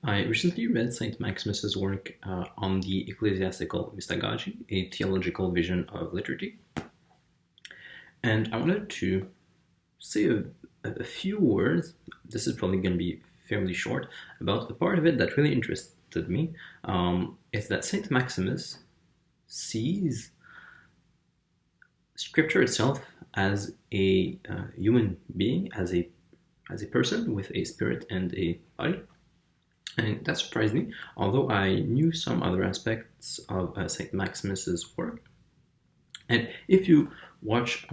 I recently read Saint-Maximus's work on the ecclesiastical mystagogy, a theological vision of liturgy, and I wanted to say a few words. This is probably going to be fairly short about the part of it that really interested me. Is that Saint-Maximus sees Scripture itself as a human being, as a person with a spirit and a body. And that surprised me, although I knew some other aspects of St. Maximus's work. And if you watch,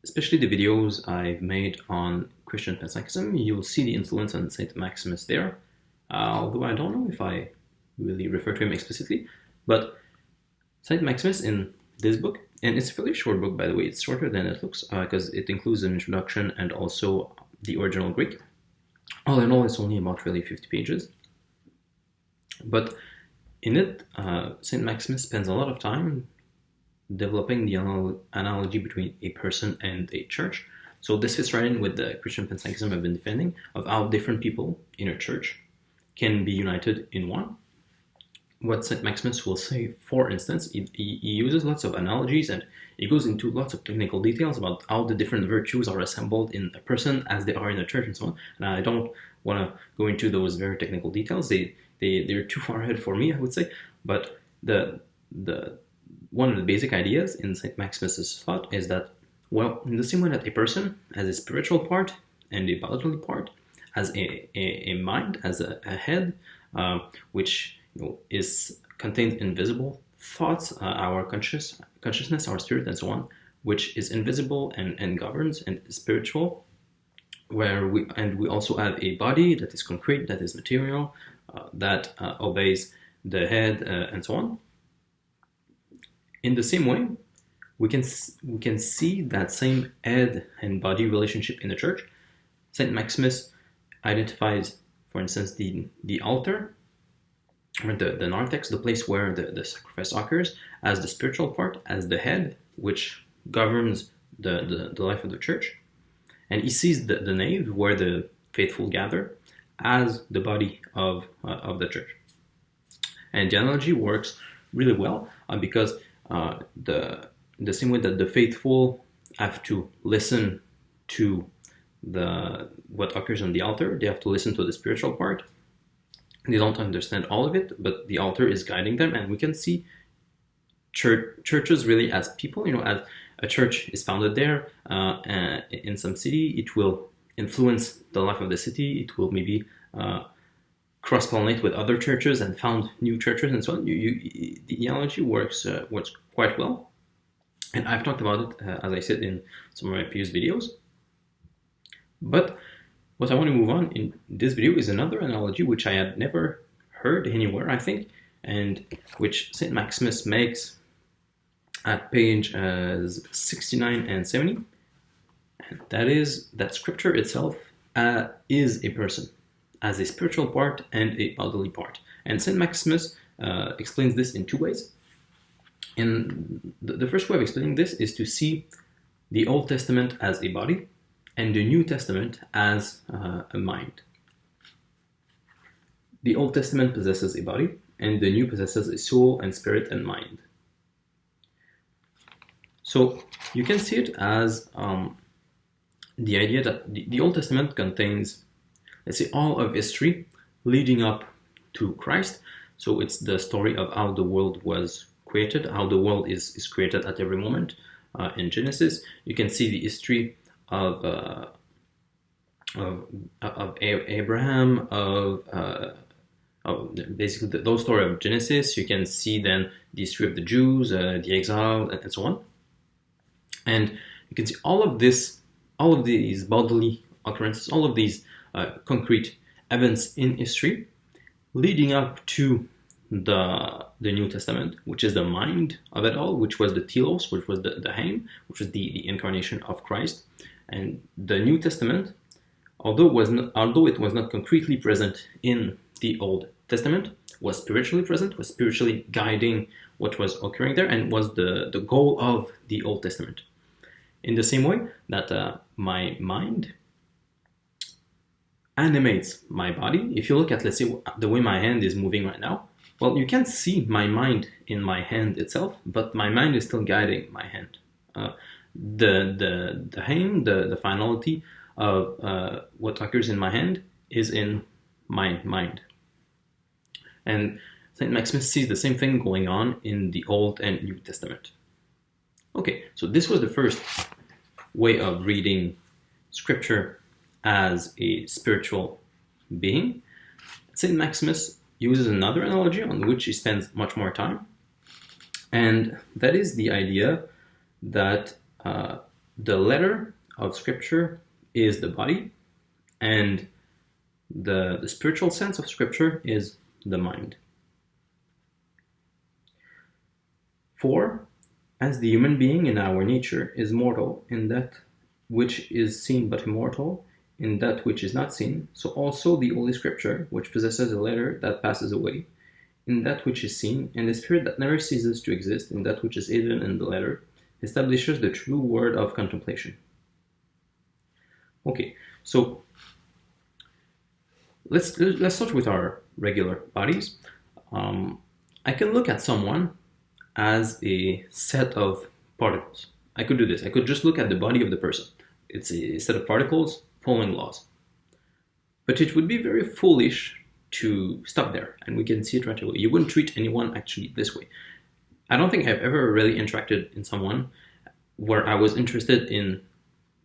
especially the videos I've made on Christian panpsychism, you'll see the influence on St. Maximus there, although I don't know if I really refer to him explicitly. But St. Maximus in this book, and it's a fairly short book, by the way, it's shorter than it looks, because it includes an introduction and also the original Greek. All in all, it's only about really 50 pages. But in it, St. Maximus spends a lot of time developing the analogy between a person and a church. So this fits right in with the Christian panpsychism I've been defending, of how different people in a church can be united in one. What St. Maximus will say, for instance, he uses lots of analogies and he goes into lots of technical details about how the different virtues are assembled in a person as they are in a church and so on. And I don't want to go into those very technical details. They're too far ahead for me, I would say. But the one of the basic ideas in St. Maximus's thought is that, well, in the same way that a person has a spiritual part and a bodily part, has a mind, has a head, which is contains invisible thoughts, our consciousness, our spirit, and so on, which is invisible and governs and is spiritual. We also have a body that is concrete, that is material, that obeys the head, and so on. In the same way, we can see that same head and body relationship in the church. Saint Maximus identifies, for instance, the altar, or the narthex, the place where the sacrifice occurs, as the spiritual part, as the head, which governs the life of the church. And he sees the nave, where the faithful gather, as the body of the church. And the analogy works really well because the same way that the faithful have to listen to what occurs on the altar, they have to listen to the spiritual part. They don't understand all of it, but the altar is guiding them, and we can see churches really as people. As a church is founded there in some city, it will influence the life of the city. It will maybe cross-pollinate with other churches and found new churches and so on. The analogy works quite well, and I've talked about it, as I said, in some of my previous videos. But what I want to move on in this video is another analogy which I had never heard anywhere, I think, and which St. Maximus makes at page 69 and 70. And that is that Scripture itself is a person, as a spiritual part and a bodily part. And St. Maximus explains this in two ways. And the first way of explaining this is to see the Old Testament as a body, and the New Testament as a mind. The Old Testament possesses a body, and the New possesses a soul and spirit and mind. So you can see it as the idea that the Old Testament contains, let's say, all of history leading up to Christ. So it's the story of how the world was created, how the world is created at every moment. In Genesis, you can see the history of Abraham, of basically those story of Genesis. You can see then the history of the Jews, the exile, and so on. And you can see all of these bodily occurrences, all of these concrete events in history leading up to the New Testament, which is the mind of it all, which was the telos, which was the aim, which was the incarnation of Christ. And the New Testament, although it was not concretely present in the Old Testament, was spiritually present, was spiritually guiding what was occurring there, and was the goal of the Old Testament. In the same way that my mind animates my body. If you look at, let's say, the way my hand is moving right now, well, you can't see my mind in my hand itself, but my mind is still guiding my hand. The aim, the finality of what occurs in my hand is in my mind. And Saint-Maximus sees the same thing going on in the Old and New Testament. Okay, so this was the first way of reading scripture as a spiritual being. Saint-Maximus uses another analogy on which he spends much more time, and that is the idea that the letter of scripture is the body, and the spiritual sense of scripture is the mind. For, as the human being in our nature is mortal in that which is seen but immortal in that which is not seen, so also the Holy Scripture, which possesses a letter that passes away, in that which is seen, and the spirit that never ceases to exist in that which is hidden in the letter, establishes the true word of contemplation. Okay, so let's start with our regular bodies. I can look at someone as a set of particles. I could do this. I could just look at the body of the person. It's a set of particles following laws. But it would be very foolish to stop there, and we can see it right away. You wouldn't treat anyone actually this way. I don't think I've ever really interacted in someone where I was interested in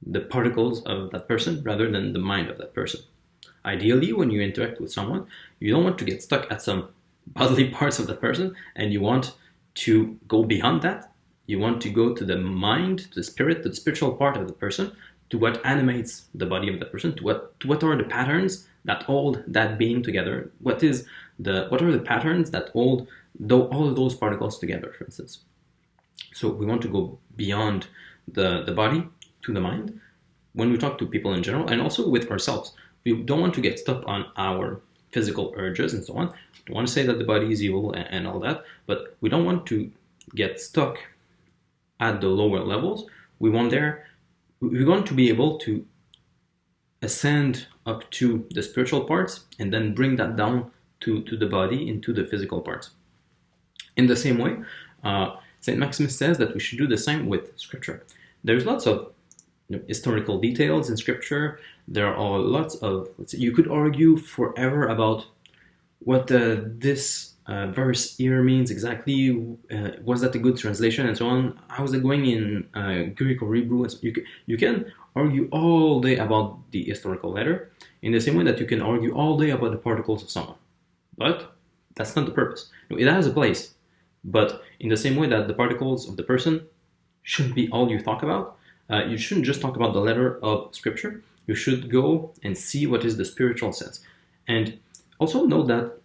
the particles of that person rather than the mind of that person. Ideally, when you interact with someone, you don't want to get stuck at some bodily parts of that person, and you want to go beyond that. You want to go to the mind, to the spirit, to the spiritual part of the person, to what animates the body of the person, to what are the patterns that hold that being together. What are the patterns that hold all of those particles together, for instance. So we want to go beyond the body to the mind when we talk to people in general, and also with ourselves. We don't want to get stuck on our physical urges and so on. We don't want to say that the body is evil and all that, but we don't want to get stuck at the lower levels. We want to be able to ascend up to the spiritual parts and then bring that down to the body, into the physical parts. In the same way, Saint-Maximus says that we should do the same with scripture. There's lots of historical details in scripture. There are lots of, you could argue forever about what this verse here means exactly. Was that a good translation and so on? How's it going in Greek or Hebrew? You can argue all day about the historical letter in the same way that you can argue all day about the particles of someone. But that's not the purpose. It has a place, but in the same way that the particles of the person shouldn't be all you talk about, you shouldn't just talk about the letter of scripture. You should go and see what is the spiritual sense. And also know that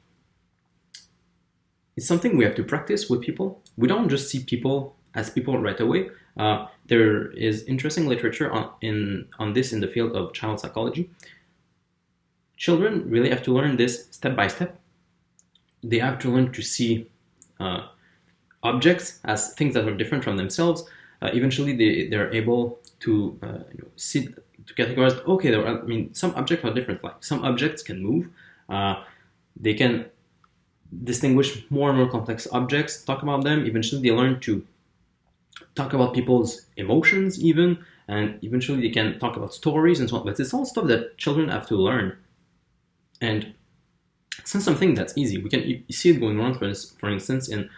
it's something we have to practice with people. We don't just see people as people right away. There is interesting literature on this in the field of child psychology. Children really have to learn this step by step. They have to learn to see objects as things that are different from themselves. Eventually, they're able to see, to categorize. Okay, some objects are different. Like some objects can move. They can distinguish more and more complex objects, talk about them. Eventually, they learn to talk about people's emotions, even, and eventually they can talk about stories and so on. But it's all stuff that children have to learn, and it's not something that's easy. You see it going on, for instance, in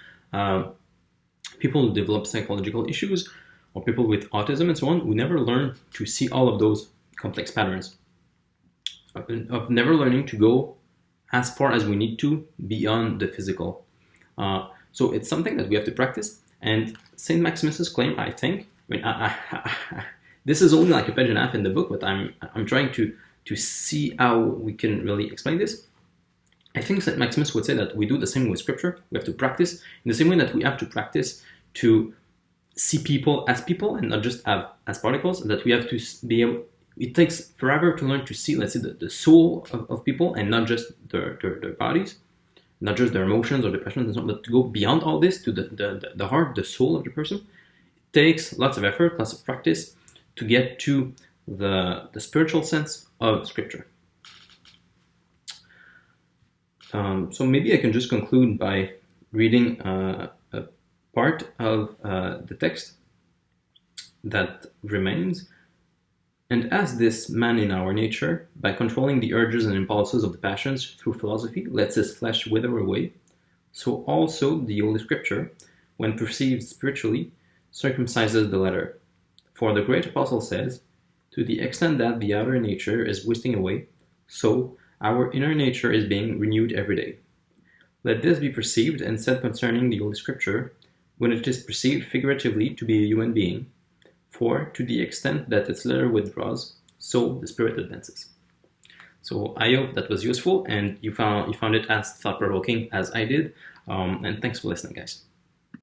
people who develop psychological issues or people with autism and so on. We never learn to see all of those complex patterns, of never learning to go as far as we need to beyond the physical. So it's something that we have to practice. And Saint-Maximus's claim, I think, this is only like a page and a half in the book, but I'm trying to see how we can really explain this. I think Saint-Maximus would say that we do the same with scripture. We have to practice in the same way that we have to practice to see people and not just as particles, that we have to be able. It takes forever to learn to see, let's say, the soul of people and not just their bodies, not just their emotions or their passions and so on, but to go beyond all this to the heart, the soul of the person. It takes lots of effort, lots of practice to get to the spiritual sense of scripture. So maybe I can just conclude by reading a part of the text that remains. And as this man in our nature, by controlling the urges and impulses of the passions through philosophy, lets his flesh wither away, so also the Holy Scripture, when perceived spiritually, circumcises the letter. For the great apostle says, to the extent that the outer nature is wasting away, so our inner nature is being renewed every day. Let this be perceived and said concerning the Holy Scripture, when it is perceived figuratively to be a human being, for to the extent that its letter withdraws, so the spirit advances. So I hope that was useful and you found it as thought-provoking as I did. And thanks for listening, guys.